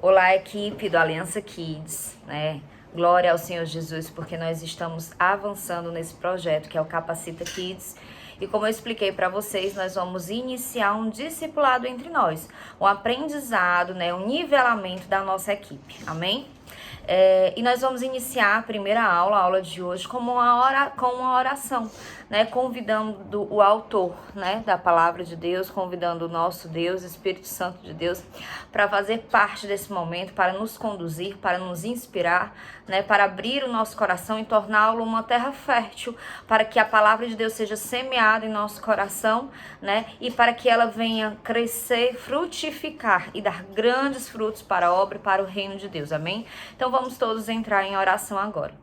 Olá, equipe do Aliança Kids, né? Glória ao Senhor Jesus, porque nós estamos avançando nesse projeto que é o Capacita Kids. E como eu expliquei para vocês, nós vamos iniciar um discipulado entre nós, um aprendizado, né? Um nivelamento da nossa equipe, amém? E nós vamos iniciar a primeira aula, a aula de hoje, com uma oração, né? Convidando o autor, né, da palavra de Deus, convidando o nosso Deus, Espírito Santo de Deus, para fazer parte desse momento, para nos conduzir, para nos inspirar, né, para abrir o nosso coração e torná-lo uma terra fértil, para que a palavra de Deus seja semeada em nosso coração, né, e para que ela venha crescer, frutificar e dar grandes frutos para a obra e para o reino de Deus, amém? Então vamos todos entrar em oração agora.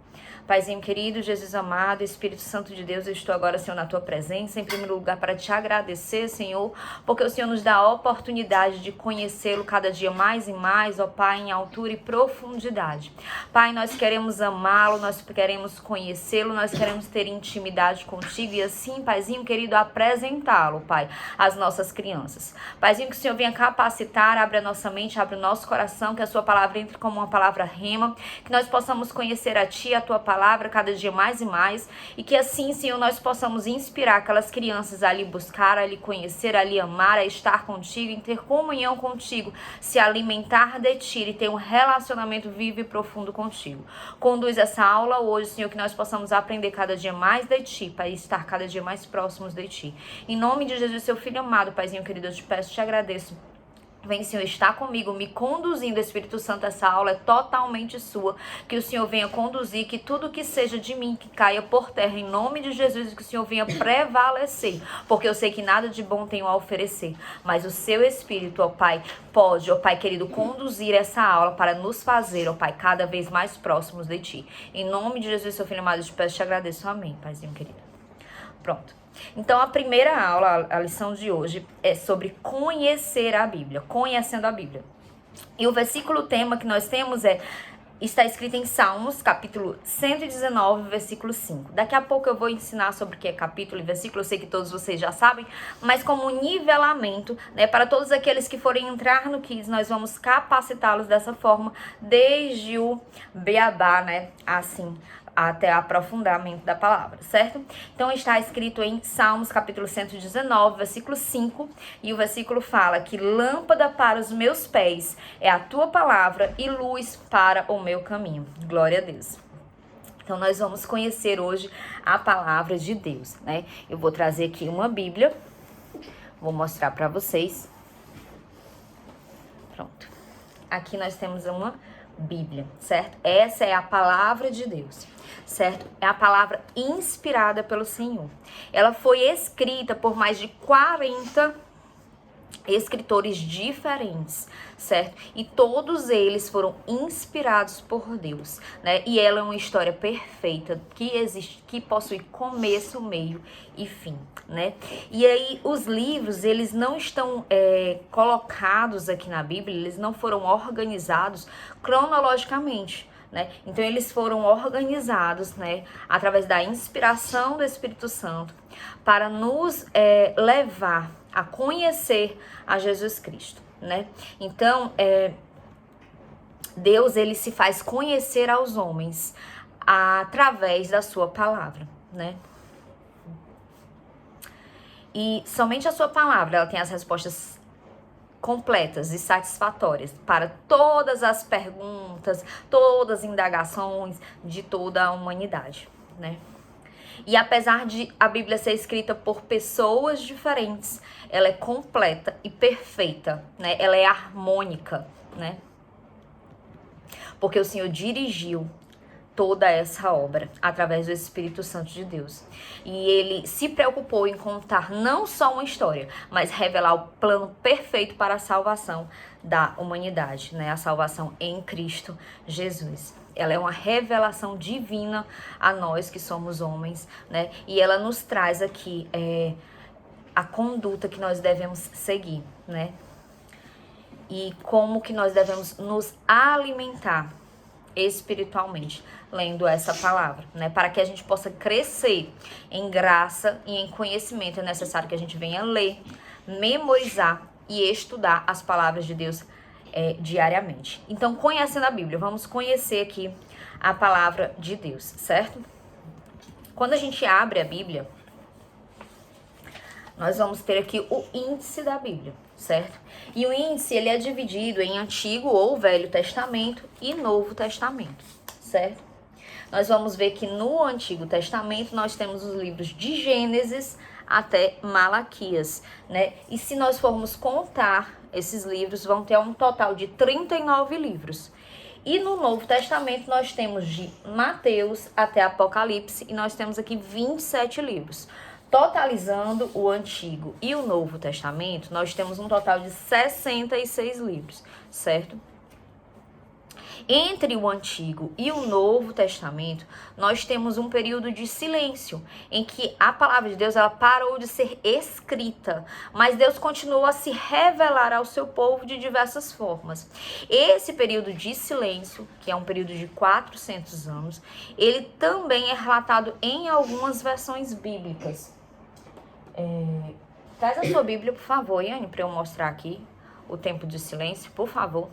Paizinho querido, Jesus amado, Espírito Santo de Deus, eu estou agora, Senhor, na Tua presença, em primeiro lugar para Te agradecer, Senhor, porque o Senhor nos dá a oportunidade de conhecê-lo cada dia mais e mais, ó Pai, em altura e profundidade. Pai, nós queremos amá-lo, nós queremos conhecê-lo, nós queremos ter intimidade contigo e assim, Paizinho querido, apresentá-lo, Pai, às nossas crianças. Paizinho, que o Senhor venha capacitar, abre a nossa mente, abre o nosso coração, que a Sua palavra entre como uma palavra rema, que nós possamos conhecer a Ti, a Tua palavra, cada dia mais e mais, e que assim, Senhor, nós possamos inspirar aquelas crianças a lhe buscar, a lhe conhecer, a lhe amar, a estar contigo, em ter comunhão contigo, se alimentar de ti e ter um relacionamento vivo e profundo contigo. Conduz essa aula hoje, Senhor, que nós possamos aprender cada dia mais de ti, para estar cada dia mais próximos de ti. Em nome de Jesus, seu Filho amado, Paizinho querido, eu te peço, te agradeço. Vem, Senhor, está comigo, me conduzindo, Espírito Santo, essa aula é totalmente sua, que o Senhor venha conduzir, que tudo que seja de mim, que caia por terra, em nome de Jesus, que o Senhor venha prevalecer, porque eu sei que nada de bom tenho a oferecer, mas o seu Espírito, ó Pai, pode, ó Pai querido, conduzir essa aula para nos fazer, ó Pai, cada vez mais próximos de Ti. Em nome de Jesus, seu Filho amado, eu te peço, te agradeço, amém, Paizinho querido. Pronto. Então, a primeira aula, a lição de hoje, é sobre conhecer a Bíblia, conhecendo a Bíblia. E o versículo tema que nós temos está escrito em Salmos, capítulo 119, versículo 5. Daqui a pouco eu vou ensinar sobre o que é capítulo e versículo, eu sei que todos vocês já sabem, mas como um nivelamento, né, para todos aqueles que forem entrar no Kids, nós vamos capacitá-los dessa forma, desde o beabá, né, assim, até aprofundamento da palavra, certo? Então está escrito em Salmos capítulo 119, versículo 5, e o versículo fala que lâmpada para os meus pés é a tua palavra e luz para o meu caminho. Glória a Deus. Então nós vamos conhecer hoje a palavra de Deus, né? Eu vou trazer aqui uma Bíblia, vou mostrar para vocês. Pronto. Aqui nós temos uma Bíblia, certo? Essa é a palavra de Deus, certo? É a palavra inspirada pelo Senhor. Ela foi escrita por mais de 40 escritores diferentes, certo? E todos eles foram inspirados por Deus, né? E ela é uma história perfeita que existe, que possui começo, meio e fim, né? E aí os livros, eles não estão colocados aqui na Bíblia, eles não foram organizados cronologicamente, né? Então eles foram organizados, né, através da inspiração do Espírito Santo para nos levar a conhecer a Jesus Cristo, né? Então, Deus, ele se faz conhecer aos homens através da sua palavra, né? E somente a sua palavra, ela tem as respostas completas e satisfatórias para todas as perguntas, todas as indagações de toda a humanidade, né? E apesar de a Bíblia ser escrita por pessoas diferentes, ela é completa e perfeita, né? Ela é harmônica, né? Porque o Senhor dirigiu toda essa obra através do Espírito Santo de Deus. E ele se preocupou em contar não só uma história, mas revelar o plano perfeito para a salvação da humanidade, né? A salvação em Cristo Jesus. Ela é uma revelação divina a nós que somos homens, né? E ela nos traz aqui a conduta que nós devemos seguir, né? E como que nós devemos nos alimentar espiritualmente, lendo essa palavra, né? Para que a gente possa crescer em graça e em conhecimento, é necessário que a gente venha ler, memorizar e estudar as palavras de Deus diariamente. Então, conhecendo a Bíblia, vamos conhecer aqui a palavra de Deus, certo? Quando a gente abre a Bíblia, nós vamos ter aqui o índice da Bíblia, certo? E o índice, ele é dividido em Antigo ou Velho Testamento e Novo Testamento, certo? Nós vamos ver que no Antigo Testamento nós temos os livros de Gênesis até Malaquias, né? E se nós formos contar esses livros, vão ter um total de 39 livros. E no Novo Testamento nós temos de Mateus até Apocalipse e nós temos aqui 27 livros. Totalizando o Antigo e o Novo Testamento, nós temos um total de 66 livros, certo? Entre o Antigo e o Novo Testamento, nós temos um período de silêncio, em que a palavra de Deus ela parou de ser escrita, mas Deus continuou a se revelar ao seu povo de diversas formas. Esse período de silêncio, que é um período de 400 anos, ele também é relatado em algumas versões bíblicas. Traz a sua Bíblia, por favor, Yane, para eu mostrar aqui o tempo de silêncio, por favor.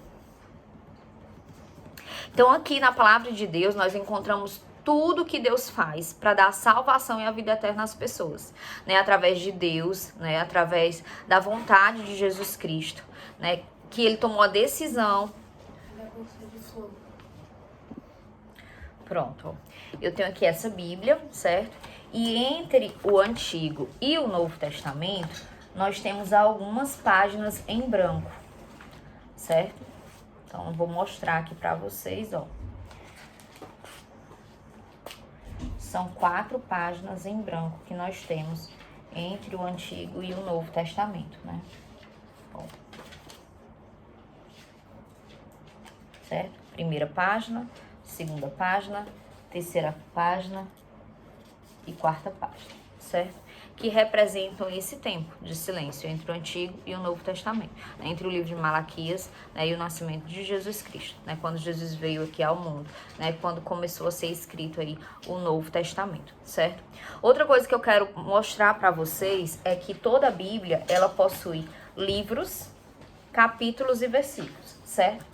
Então, aqui na palavra de Deus, nós encontramos tudo que Deus faz para dar a salvação e a vida eterna às pessoas, né? Através de Deus, né? Através da vontade de Jesus Cristo, né? Que ele tomou a decisão. Pronto. Eu tenho aqui essa Bíblia, certo? E entre o Antigo e o Novo Testamento, nós temos algumas páginas em branco, certo? Então, eu vou mostrar aqui para vocês, ó. São 4 páginas em branco que nós temos entre o Antigo e o Novo Testamento, né? Bom. Certo? Primeira página, segunda página, terceira página e quarta página, certo? Que representam esse tempo de silêncio entre o Antigo e o Novo Testamento, né? Entre o livro de Malaquias, né, e o nascimento de Jesus Cristo, né? Quando Jesus veio aqui ao mundo, né? Quando começou a ser escrito aí o Novo Testamento, certo? Outra coisa que eu quero mostrar para vocês é que toda a Bíblia, ela possui livros, capítulos e versículos, certo?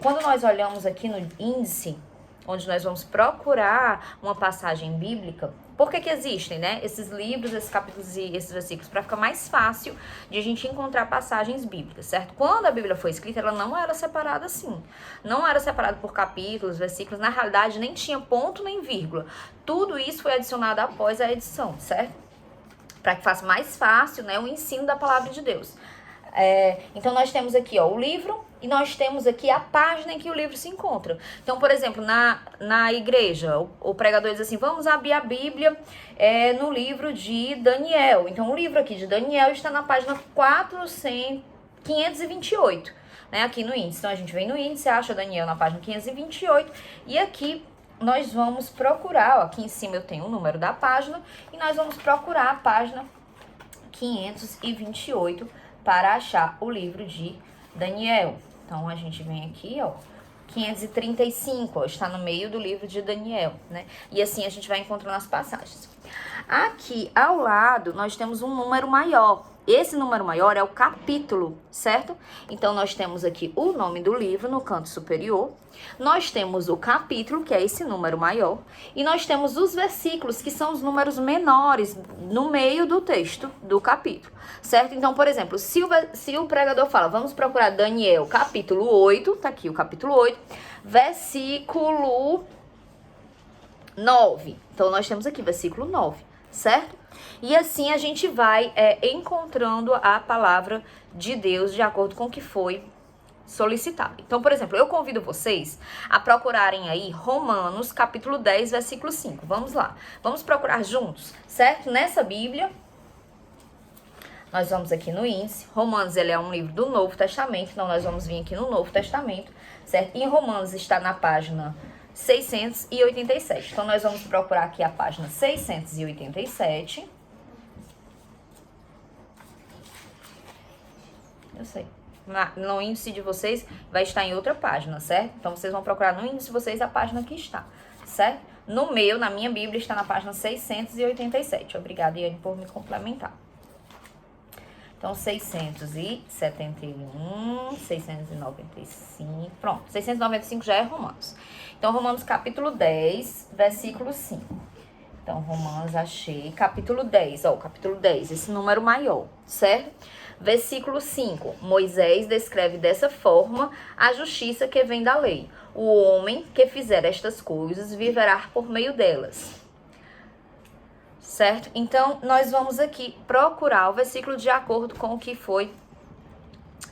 Quando nós olhamos aqui no índice, onde nós vamos procurar uma passagem bíblica, por que existem, né, esses livros, esses capítulos e esses versículos? Para ficar mais fácil de a gente encontrar passagens bíblicas, certo? Quando a Bíblia foi escrita, ela não era separada assim. Não era separada por capítulos, versículos. Na realidade, nem tinha ponto nem vírgula. Tudo isso foi adicionado após a edição, certo? Para que faça mais fácil, né, o ensino da palavra de Deus. Então, nós temos aqui, ó, o livro e nós temos aqui a página em que o livro se encontra. Então, por exemplo, na igreja, o pregador diz assim, vamos abrir a Bíblia no livro de Daniel. Então, o livro aqui de Daniel está na página 528, né, aqui no índice. Então, a gente vem no índice, acha Daniel na página 528 e aqui nós vamos procurar, ó, aqui em cima eu tenho o número da página e nós vamos procurar a página 528 para achar o livro de Daniel. Então, a gente vem aqui, ó, 535, ó, está no meio do livro de Daniel, né? E assim a gente vai encontrando as passagens. Aqui, ao lado, nós temos um número maior. Esse número maior é o capítulo, certo? Então, nós temos aqui o nome do livro no canto superior. Nós temos o capítulo, que é esse número maior. E nós temos os versículos, que são os números menores no meio do texto do capítulo, certo? Então, por exemplo, se o pregador fala, vamos procurar Daniel, capítulo 8, tá aqui o capítulo 8, versículo 9. Então, nós temos aqui versículo 9, certo? E assim a gente vai encontrando a palavra de Deus de acordo com o que foi solicitado. Então, por exemplo, eu convido vocês a procurarem aí Romanos, capítulo 10, versículo 5. Vamos lá. Vamos procurar juntos, certo? Nessa Bíblia, nós vamos aqui no índice. Romanos, ele é um livro do Novo Testamento, então nós vamos vir aqui no Novo Testamento, certo? E em Romanos está na página 687. Então, nós vamos procurar aqui a página 687. Eu sei. No índice de vocês vai estar em outra página, certo? Então, vocês vão procurar no índice de vocês a página que está, certo? No meu, na minha Bíblia, está na página 687. Obrigada, Iane, por me complementar. Então, 671, 695, pronto, 695 já é Romanos. Então, Romanos capítulo 10, versículo 5. Então, Romanos, achei, capítulo 10, capítulo 10, esse número maior, certo? Versículo 5, Moisés descreve dessa forma a justiça que vem da lei. O homem que fizer estas coisas viverá por meio delas. Certo? Então, nós vamos aqui procurar o versículo de acordo com o que foi,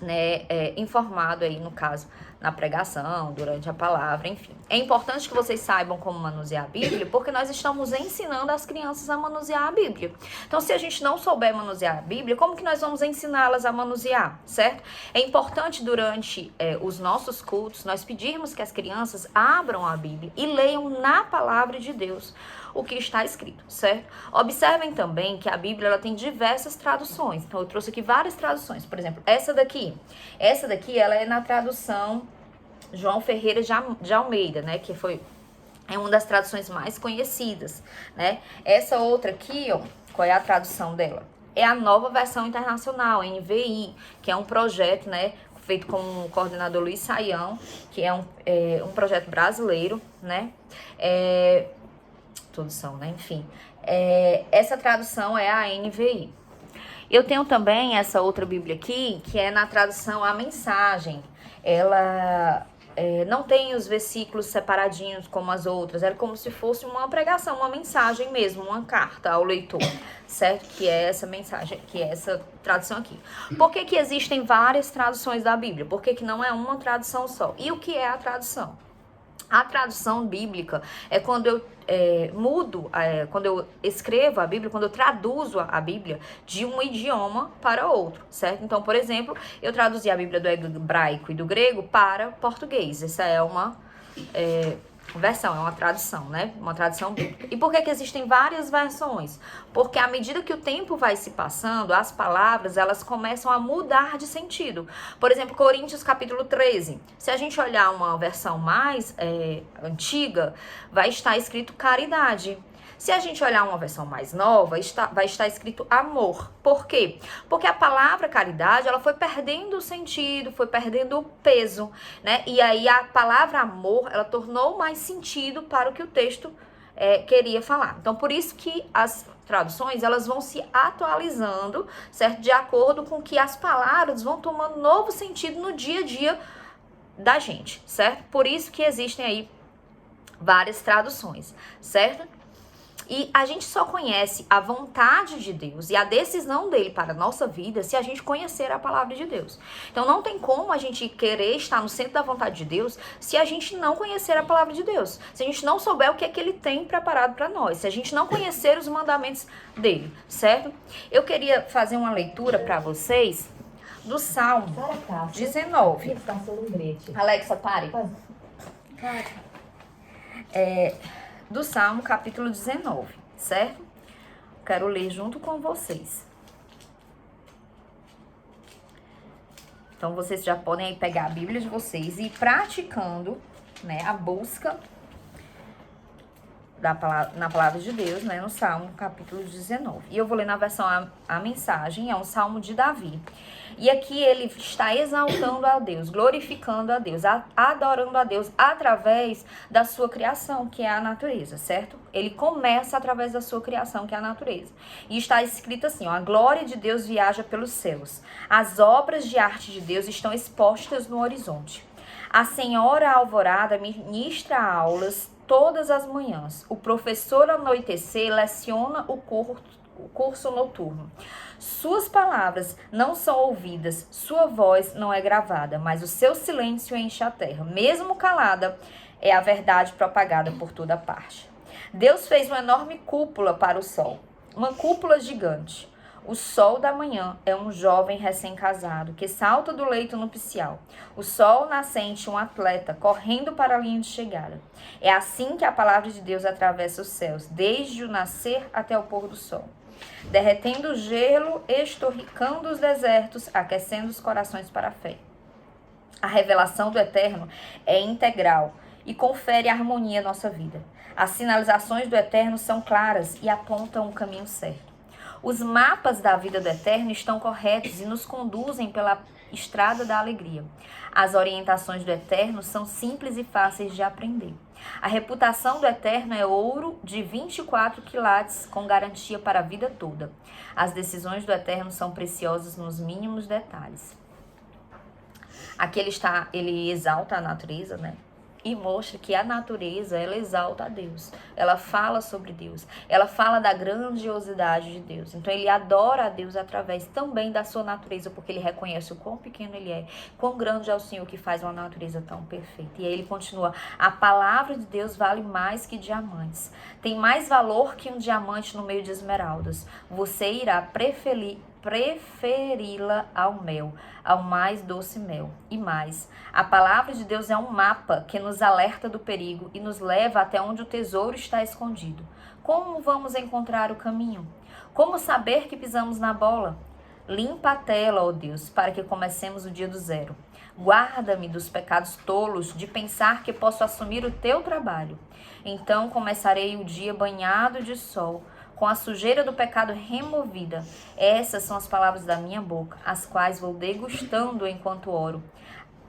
né, informado aí, no caso, na pregação, durante a palavra, enfim. É importante que vocês saibam como manusear a Bíblia, porque nós estamos ensinando as crianças a manusear a Bíblia. Então, se a gente não souber manusear a Bíblia, como que nós vamos ensiná-las a manusear, certo? É importante, durante os nossos cultos, nós pedirmos que as crianças abram a Bíblia e leiam na palavra de Deus o que está escrito, certo? Observem também que a Bíblia ela tem diversas traduções. Então, eu trouxe aqui várias traduções. Por exemplo, essa daqui ela é na tradução João Ferreira de Almeida, né? Que é uma das traduções mais conhecidas, né? Essa outra aqui, qual é a tradução dela? É a Nova Versão Internacional, NVI, que é um projeto, né, feito com o coordenador Luiz Saião, que é um projeto brasileiro, né? Todos são, né? Enfim, essa tradução é a NVI. Eu tenho também essa outra Bíblia aqui, que é na tradução A Mensagem. Ela não tem os versículos separadinhos como as outras, era como se fosse uma pregação, uma mensagem mesmo, uma carta ao leitor, certo? Que é essa mensagem, que é essa tradução aqui. Por que que existem várias traduções da Bíblia? Por que que não é uma tradução só? E o que é a tradução? A tradução bíblica é quando eu quando eu escrevo a Bíblia, quando eu traduzo a Bíblia de um idioma para outro, certo? Então, por exemplo, eu traduzi a Bíblia do hebraico e do grego para português. Essa é uma versão, é uma tradução, né? Uma tradução bíblica. E por que que existem várias versões? Porque à medida que o tempo vai se passando, as palavras, elas começam a mudar de sentido. Por exemplo, Coríntios capítulo 13. Se a gente olhar uma versão mais antiga, vai estar escrito caridade. Se a gente olhar uma versão mais nova, vai estar escrito amor. Por quê? Porque a palavra caridade, ela foi perdendo o sentido, foi perdendo o peso, né? E aí a palavra amor, ela tornou mais sentido para o que o texto queria falar. Então, por isso que as traduções, elas vão se atualizando, certo? De acordo com que as palavras vão tomando novo sentido no dia a dia da gente, certo? Por isso que existem aí várias traduções, certo? E a gente só conhece a vontade de Deus e a decisão dele para a nossa vida se a gente conhecer a palavra de Deus. Então não tem como a gente querer estar no centro da vontade de Deus se a gente não conhecer a palavra de Deus. Se a gente não souber o que é que ele tem preparado para nós. Se a gente não conhecer os mandamentos dele, certo? Eu queria fazer uma leitura para vocês do Salmo 19. Alexa, pare. Do Salmo, capítulo 19, certo? Quero ler junto com vocês. Então, vocês já podem aí pegar a Bíblia de vocês e ir praticando, né, a busca na palavra de Deus, né, no Salmo, capítulo 19. E eu vou ler na versão a Mensagem, é um Salmo de Davi. E aqui ele está exaltando a Deus, glorificando a Deus, adorando a Deus através da sua criação, que é a natureza, certo? Ele começa através da sua criação, que é a natureza. E está escrito assim, a glória de Deus viaja pelos céus. As obras de arte de Deus estão expostas no horizonte. A senhora alvorada ministra aulas todas as manhãs. O professor anoitecer leciona o curso noturno. Suas palavras não são ouvidas, sua voz não é gravada, mas o seu silêncio enche a terra. Mesmo calada, é a verdade propagada por toda parte. Deus fez uma enorme cúpula para o sol, uma cúpula gigante. O sol da manhã é um jovem recém-casado que salta do leito nupcial. O sol nascente, um atleta correndo para a linha de chegada. É assim que a palavra de Deus atravessa os céus, desde o nascer até o pôr do sol. Derretendo o gelo, estorricando os desertos, aquecendo os corações para a fé. A revelação do Eterno é integral e confere harmonia à nossa vida. As sinalizações do Eterno são claras e apontam o caminho certo. Os mapas da vida do Eterno estão corretos e nos conduzem pela estrada da alegria. As orientações do Eterno são simples e fáceis de aprender. A reputação do Eterno é ouro de 24 quilates com garantia para a vida toda. As decisões do Eterno são preciosas nos mínimos detalhes. Aqui ele exalta a natureza, né? E mostra que a natureza, ela exalta a Deus. Ela fala sobre Deus. Ela fala da grandiosidade de Deus. Então ele adora a Deus através também da sua natureza, porque ele reconhece o quão pequeno ele é, quão grande é o Senhor que faz uma natureza tão perfeita. E aí ele continua: a palavra de Deus vale mais que diamantes. Tem mais valor que um diamante no meio de esmeraldas. Você irá preferi-la ao mel, ao mais doce mel. E mais, a palavra de Deus é um mapa que nos alerta do perigo e nos leva até onde o tesouro está escondido. Como vamos encontrar o caminho? Como saber que pisamos na bola? Limpa a tela, ó Deus, para que comecemos o dia do zero. Guarda-me dos pecados tolos de pensar que posso assumir o teu trabalho. Então começarei o dia banhado de sol, com a sujeira do pecado removida. Essas são as palavras da minha boca, as quais vou degustando enquanto oro.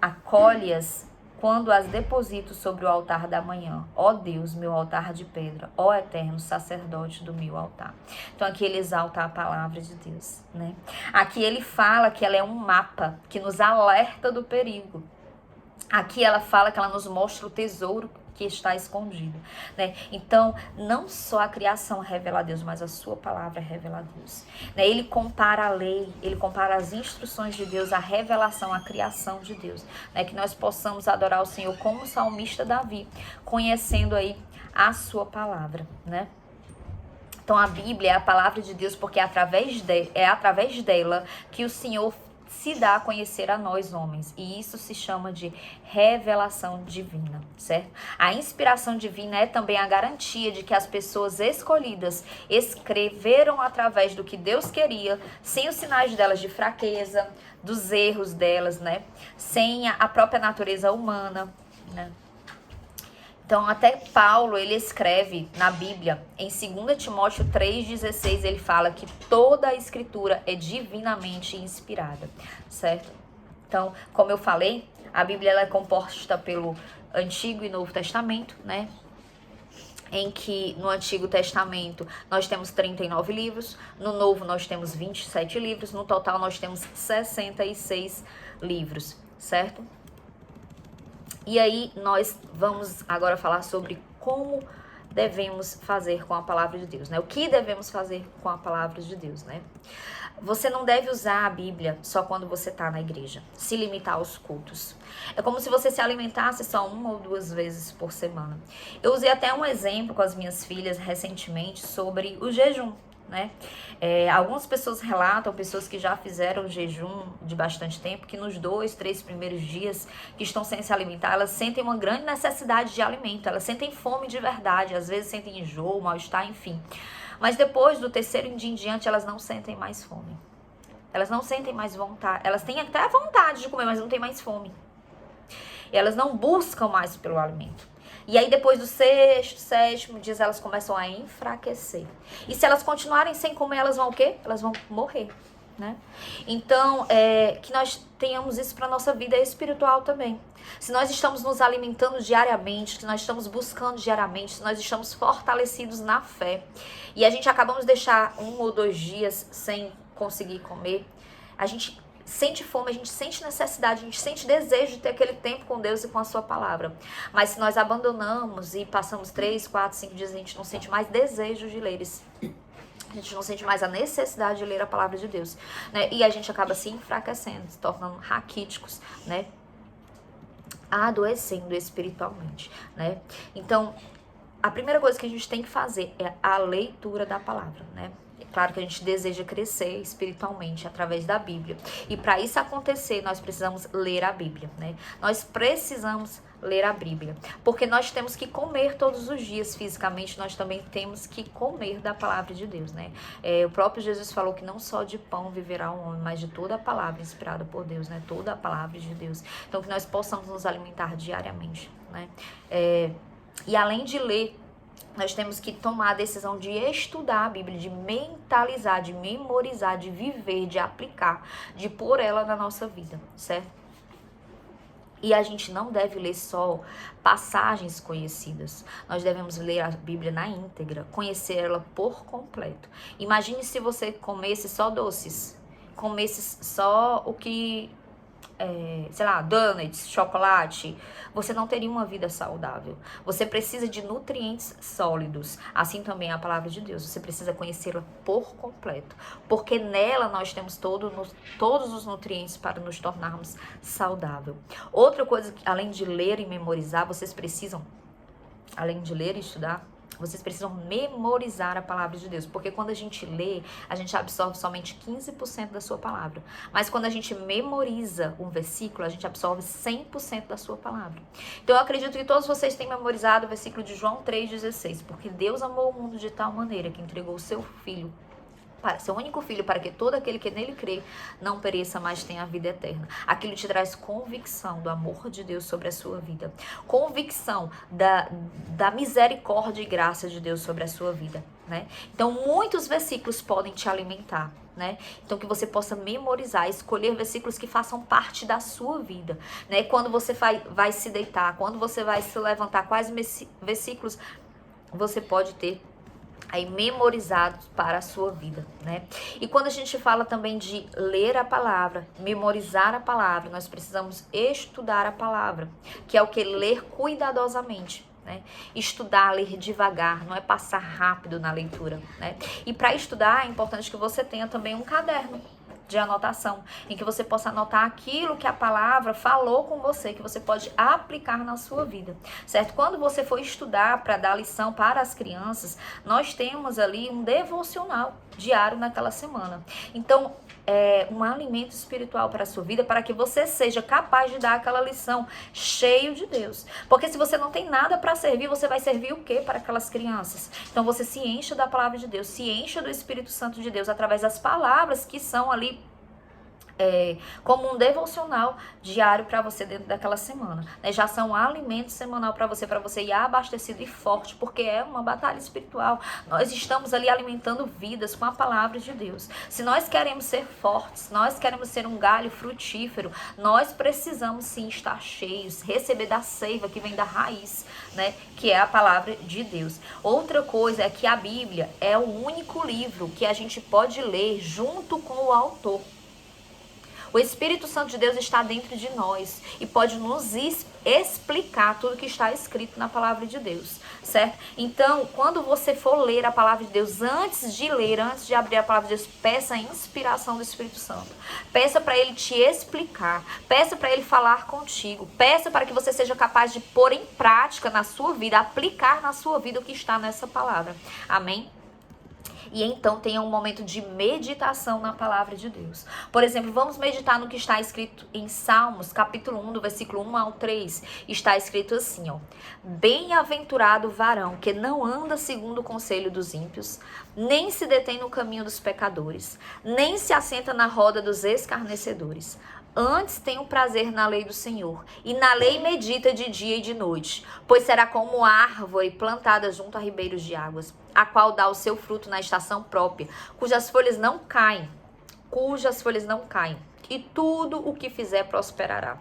Acolhe-as quando as deposito sobre o altar da manhã. Ó Deus, meu altar de pedra, ó eterno sacerdote do meu altar. Então aqui ele exalta a palavra de Deus, né? Aqui ele fala que ela é um mapa que nos alerta do perigo. Aqui ela fala que ela nos mostra o tesouro que está escondido, né? Então, não só a criação revela a Deus, mas a sua palavra revela a Deus, né? Ele compara a lei, ele compara as instruções de Deus, a revelação, a criação de Deus, né? Que nós possamos adorar o Senhor como o salmista Davi, conhecendo aí a sua palavra, né? Então, a Bíblia é a palavra de Deus, porque é através dela que o Senhor se dá a conhecer a nós homens, e isso se chama de revelação divina, certo? A inspiração divina é também a garantia de que as pessoas escolhidas escreveram através do que Deus queria, sem os sinais delas de fraqueza, dos erros delas, né? Sem a própria natureza humana, né? Então, até Paulo, ele escreve na Bíblia, em 2 Timóteo 3,16, ele fala que toda a escritura é divinamente inspirada, certo? Então, como eu falei, a Bíblia ela é composta pelo Antigo e Novo Testamento, né? Em que no Antigo Testamento nós temos 39 livros, no Novo nós temos 27 livros, no total nós temos 66 livros, certo? E aí nós vamos agora falar sobre como devemos fazer com a palavra de Deus, né? O que devemos fazer com a palavra de Deus, né? Você não deve usar a Bíblia só quando você está na igreja, se limitar aos cultos. É como se você se alimentasse só 1 ou 2 vezes por semana. Eu usei até um exemplo com as minhas filhas recentemente sobre o jejum, né? Algumas pessoas relatam, pessoas que já fizeram jejum de bastante tempo, que nos 2, 3 primeiros dias que estão sem se alimentar, elas sentem uma grande necessidade de alimento, elas sentem fome de verdade, às vezes sentem enjoo, mal-estar, enfim. Mas depois do 3º dia em diante, elas não sentem mais fome. Elas não sentem mais vontade, elas têm até vontade de comer, mas não têm mais fome. E elas não buscam mais pelo alimento. E aí depois do 6º, 7º dia, elas começam a enfraquecer. E se elas continuarem sem comer, elas vão o quê? Elas vão morrer, né? Então, que nós tenhamos isso para nossa vida espiritual também. Se nós estamos nos alimentando diariamente, se nós estamos buscando diariamente, se nós estamos fortalecidos na fé, e a gente acabamos de deixar 1 ou 2 dias sem conseguir comer, a gente sente fome, a gente sente necessidade, a gente sente desejo de ter aquele tempo com Deus e com a sua palavra. Mas se nós abandonamos e passamos 3, 4, 5 dias, a gente não sente mais desejo de ler isso. A gente não sente mais a necessidade de ler a palavra de Deus, né? E a gente acaba se enfraquecendo, se tornando raquíticos, né? Adoecendo espiritualmente, né? Então, a primeira coisa que a gente tem que fazer é a leitura da palavra, né? É claro que a gente deseja crescer espiritualmente através da Bíblia. E para isso acontecer, nós precisamos ler a Bíblia, né? Nós precisamos ler a Bíblia, porque nós temos que comer todos os dias fisicamente, nós também temos que comer da palavra de Deus, né? O próprio Jesus falou que não só de pão viverá o homem, mas de toda a palavra inspirada por Deus, né? Toda a palavra de Deus. Então que nós possamos nos alimentar diariamente, né? E além de ler nós temos que tomar a decisão de estudar a Bíblia, de mentalizar, de memorizar, de viver, de aplicar, de pôr ela na nossa vida, certo? E a gente não deve ler só passagens conhecidas. Nós devemos ler a Bíblia na íntegra, conhecer ela por completo. Imagine se você comesse só doces, comesse só o que... sei lá, donuts, chocolate, você não teria uma vida saudável. Você precisa de nutrientes sólidos. Assim também é a palavra de Deus. Você precisa conhecê-la por completo. Porque nela nós temos todos os nutrientes para nos tornarmos saudáveis. Outra coisa, além de ler e memorizar, vocês precisam, além de ler e estudar, vocês precisam memorizar a palavra de Deus. Porque quando a gente lê, a gente absorve somente 15% da sua palavra. Mas quando a gente memoriza um versículo, a gente absorve 100% da sua palavra. Então eu acredito que todos vocês têm memorizado o versículo de João 3,16. Porque Deus amou o mundo de tal maneira que entregou o seu filho, seu único filho, para que todo aquele que nele crê não pereça, mas tenha a vida eterna. Aquilo te traz convicção do amor de Deus sobre a sua vida. Convicção da misericórdia e graça de Deus sobre a sua vida, né? Então, muitos versículos podem te alimentar, né? Então, que você possa memorizar, escolher versículos que façam parte da sua vida, né? Quando você vai se deitar, quando você vai se levantar, quais versículos você pode ter aí memorizados para a sua vida, né? E quando a gente fala também de ler a palavra, memorizar a palavra, nós precisamos estudar a palavra, que é o que? Ler cuidadosamente, né? Estudar, ler devagar, não é passar rápido na leitura, né? E para estudar é importante que você tenha também um caderno de anotação, em que você possa anotar aquilo que a palavra falou com você, que você pode aplicar na sua vida, certo? Quando você for estudar para dar lição para as crianças, nós temos ali um devocional diário naquela semana. Então, um alimento espiritual para a sua vida, para que você seja capaz de dar aquela lição cheio de Deus. Porque se você não tem nada para servir, você vai servir o quê para aquelas crianças? Então você se encha da palavra de Deus, se encha do Espírito Santo de Deus através das palavras que são ali como um devocional diário para você dentro daquela semana, né? Já são um alimento semanal para você ir abastecido e forte, porque é uma batalha espiritual. Nós estamos ali alimentando vidas com a palavra de Deus. Se nós queremos ser fortes, nós queremos ser um galho frutífero, nós precisamos sim estar cheios, receber da seiva que vem da raiz, né? Que é a palavra de Deus. Outra coisa é que a Bíblia é o único livro que a gente pode ler junto com o autor. O Espírito Santo de Deus está dentro de nós e pode nos explicar tudo que está escrito na palavra de Deus, certo? Então, quando você for ler a palavra de Deus, antes de abrir a palavra de Deus, peça a inspiração do Espírito Santo. Peça para ele te explicar, peça para ele falar contigo, peça para que você seja capaz de pôr em prática na sua vida, aplicar na sua vida o que está nessa palavra. Amém? E então tenha um momento de meditação na palavra de Deus. Por exemplo, vamos meditar no que está escrito em Salmos, capítulo 1, do versículo 1 ao 3. Está escrito assim, ó: Bem-aventurado o varão que não anda segundo o conselho dos ímpios, nem se detém no caminho dos pecadores, nem se assenta na roda dos escarnecedores. Antes tem o prazer na lei do Senhor, e na lei medita de dia e de noite, pois será como árvore plantada junto a ribeiros de águas, a qual dá o seu fruto na estação própria, cujas folhas não caem, e tudo o que fizer prosperará.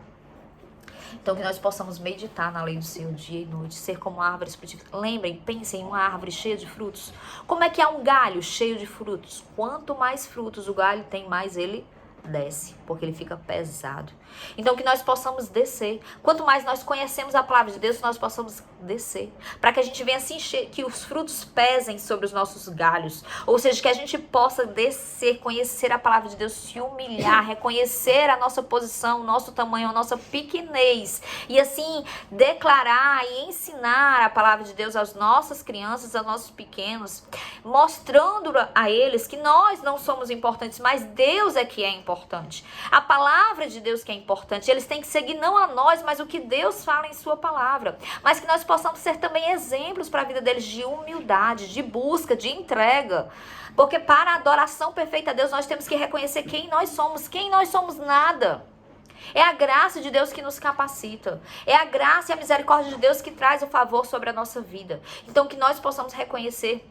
Então, que nós possamos meditar na lei do Senhor dia e noite, ser como árvores frutíferas. Lembrem, pensem em uma árvore cheia de frutos. Como é que é um galho cheio de frutos? Quanto mais frutos o galho tem, mais ele desce, porque ele fica pesado. Então que nós possamos descer. Quanto mais nós conhecemos a palavra de Deus, nós possamos descer, para que a gente venha se encher, que os frutos pesem sobre os nossos galhos, ou seja, que a gente possa descer, conhecer a palavra de Deus, se humilhar, reconhecer a nossa posição, o nosso tamanho, a nossa pequenez, e assim declarar e ensinar a palavra de Deus às nossas crianças, aos nossos pequenos, mostrando a eles que nós não somos importantes, mas Deus é que é importante. A palavra de Deus que é importante. Eles têm que seguir não a nós, mas o que Deus fala em sua palavra. Mas que nós possamos ser também exemplos para a vida deles de humildade, de busca, de entrega. Porque para a adoração perfeita a Deus, nós temos que reconhecer quem nós somos nada. É a graça de Deus que nos capacita. É a graça e a misericórdia de Deus que traz o favor sobre a nossa vida. Então, que nós possamos reconhecer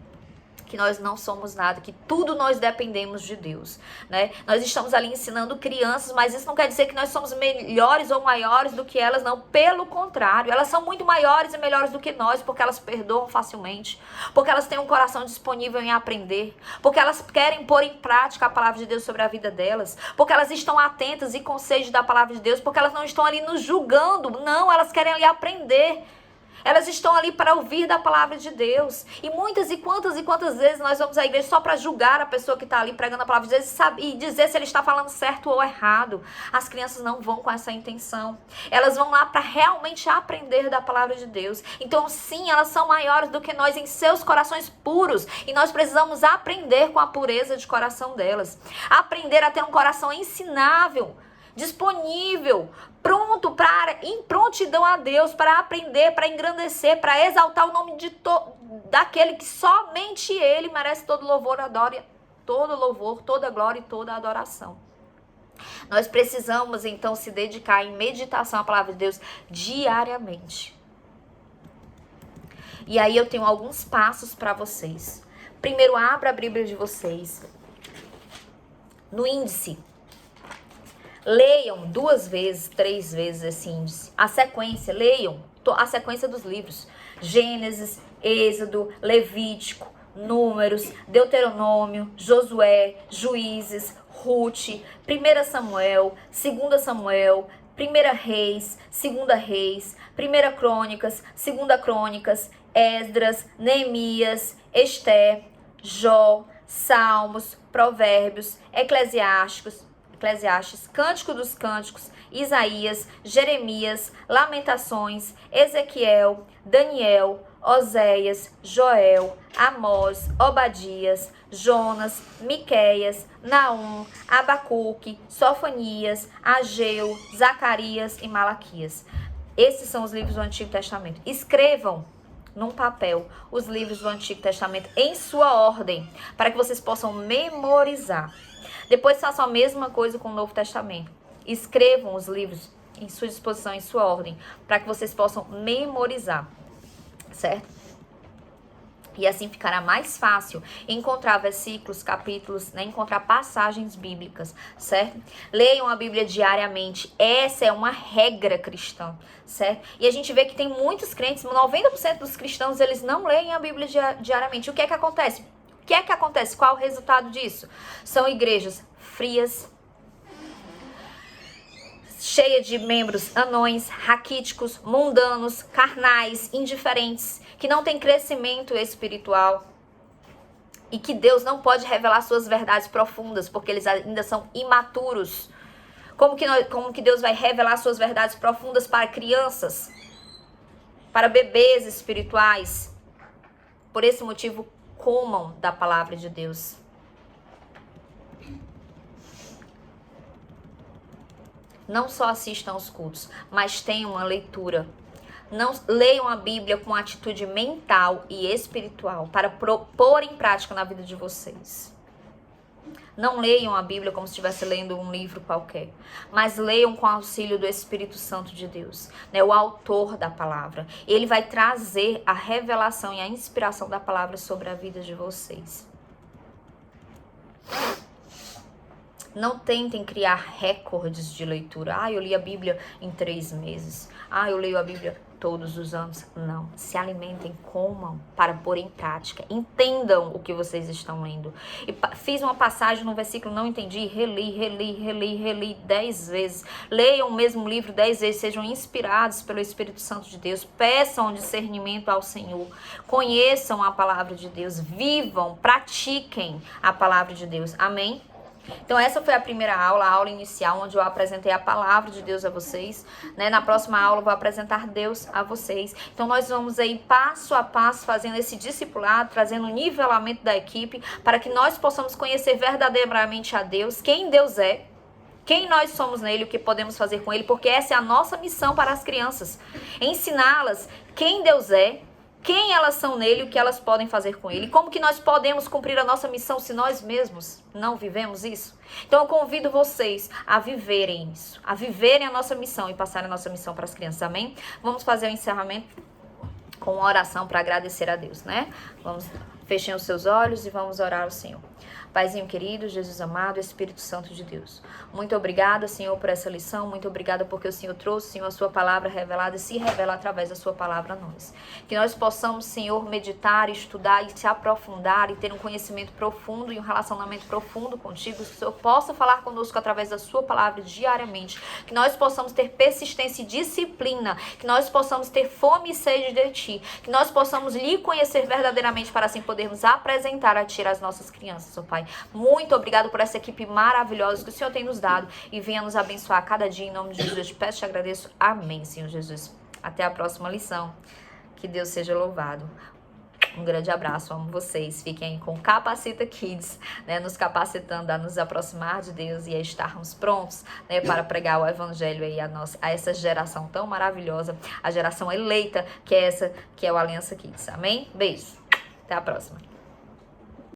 que nós não somos nada, que tudo nós dependemos de Deus, né? Nós estamos ali ensinando crianças, mas isso não quer dizer que nós somos melhores ou maiores do que elas, não. Pelo contrário, elas são muito maiores e melhores do que nós, porque elas perdoam facilmente, porque elas têm um coração disponível em aprender, porque elas querem pôr em prática a palavra de Deus sobre a vida delas, porque elas estão atentas e com sede da palavra de Deus, porque elas não estão ali nos julgando, não, elas querem ali aprender. Elas estão ali para ouvir da palavra de Deus. E muitas e quantas vezes nós vamos à igreja só para julgar a pessoa que está ali pregando a palavra de Deus e dizer se ele está falando certo ou errado. As crianças não vão com essa intenção. Elas vão lá para realmente aprender da palavra de Deus. Então, sim, elas são maiores do que nós em seus corações puros. E nós precisamos aprender com a pureza de coração delas. Aprender a ter um coração ensinável, disponível, pronto em prontidão a Deus, para aprender, para engrandecer, para exaltar o nome daquele que somente Ele merece todo louvor, toda glória e toda adoração. Nós precisamos então se dedicar em meditação à palavra de Deus diariamente. E aí eu tenho alguns passos para vocês. Primeiro, abra a Bíblia de vocês no índice. Leiam 2 vezes, 3 vezes esse índice. A sequência, leiam a sequência dos livros. Gênesis, Êxodo, Levítico, Números, Deuteronômio, Josué, Juízes, Ruth, 1 Samuel, 2 Samuel, 1 Reis, 2 Reis, 1 Crônicas, 2 Crônicas, Esdras, Neemias, Esther, Jó, Salmos, Provérbios, Eclesiastes, Cântico dos Cânticos, Isaías, Jeremias, Lamentações, Ezequiel, Daniel, Oséias, Joel, Amós, Obadias, Jonas, Miqueias, Naum, Abacuque, Sofonias, Ageu, Zacarias e Malaquias. Esses são os livros do Antigo Testamento. Escrevam num papel os livros do Antigo Testamento em sua ordem, para que vocês possam memorizar. Depois façam a mesma coisa com o Novo Testamento. Escrevam os livros em sua disposição, em sua ordem, para que vocês possam memorizar, certo? E assim ficará mais fácil encontrar versículos, capítulos, né? Encontrar passagens bíblicas, certo? Leiam a Bíblia diariamente. Essa é uma regra cristã, certo? E a gente vê que tem muitos crentes, 90% dos cristãos, eles não leem a Bíblia diariamente. O que é que acontece? O que é que acontece? Qual o resultado disso? São igrejas frias, cheias de membros anões, raquíticos, mundanos, carnais, indiferentes, que não têm crescimento espiritual e que Deus não pode revelar suas verdades profundas, porque eles ainda são imaturos. Como que Deus vai revelar suas verdades profundas para crianças, para bebês espirituais? Por esse motivo, comam da palavra de Deus. Não só assistam aos cultos, mas tenham uma leitura. Não leiam a Bíblia com atitude mental e espiritual para pôr em prática na vida de vocês. Não leiam a Bíblia como se estivesse lendo um livro qualquer, mas leiam com o auxílio do Espírito Santo de Deus, né? O autor da palavra. Ele vai trazer a revelação e a inspiração da palavra sobre a vida de vocês. Não tentem criar recordes de leitura. Eu li a Bíblia em 3 meses. Eu leio a Bíblia todos os anos. Não. Se alimentem, comam para pôr em prática. Entendam o que vocês estão lendo. E fiz uma passagem no versículo, não entendi. Reli 10 vezes. Leiam o mesmo livro 10 vezes. Sejam inspirados pelo Espírito Santo de Deus. Peçam discernimento ao Senhor. Conheçam a palavra de Deus. Vivam, pratiquem a palavra de Deus. Amém? Então essa foi a primeira aula, a aula inicial, onde eu apresentei a palavra de Deus a vocês, né? Na próxima aula eu vou apresentar Deus a vocês. Então nós vamos aí passo a passo fazendo esse discipulado, trazendo o nivelamento da equipe, para que nós possamos conhecer verdadeiramente a Deus, quem Deus é, quem nós somos nele, o que podemos fazer com ele, porque essa é a nossa missão para as crianças. Ensiná-las quem Deus é, quem elas são nele, o que elas podem fazer com ele, como que nós podemos cumprir a nossa missão se nós mesmos não vivemos isso. Então eu convido vocês a viverem isso, a viverem a nossa missão e passarem a nossa missão para as crianças, amém? Vamos fazer o encerramento com uma oração para agradecer a Deus, né? Vamos, fechem os seus olhos e vamos orar ao Senhor. Paizinho querido, Jesus amado, Espírito Santo de Deus. Muito obrigada, Senhor, por essa lição. Muito obrigada porque o Senhor trouxe, Senhor, a sua palavra revelada e se revela através da sua palavra a nós. Que nós possamos, Senhor, meditar, estudar e se aprofundar e ter um conhecimento profundo e um relacionamento profundo contigo. Que o Senhor possa falar conosco através da sua palavra diariamente. Que nós possamos ter persistência e disciplina. Que nós possamos ter fome e sede de ti. Que nós possamos lhe conhecer verdadeiramente para assim podermos apresentar a ti as nossas crianças, ó Pai. Muito obrigado por essa equipe maravilhosa que o Senhor tem nos dado e venha nos abençoar a cada dia em nome de Jesus. Eu te peço e te agradeço. Amém, Senhor Jesus. Até a próxima lição. Que Deus seja louvado. Um grande abraço, amo vocês. Fiquem com Capacita Kids, né, nos capacitando a nos aproximar de Deus e a estarmos prontos, né, para pregar o evangelho aí a essa geração tão maravilhosa, a geração eleita que é essa, que é o Aliança Kids. Amém? Beijo. Até a próxima.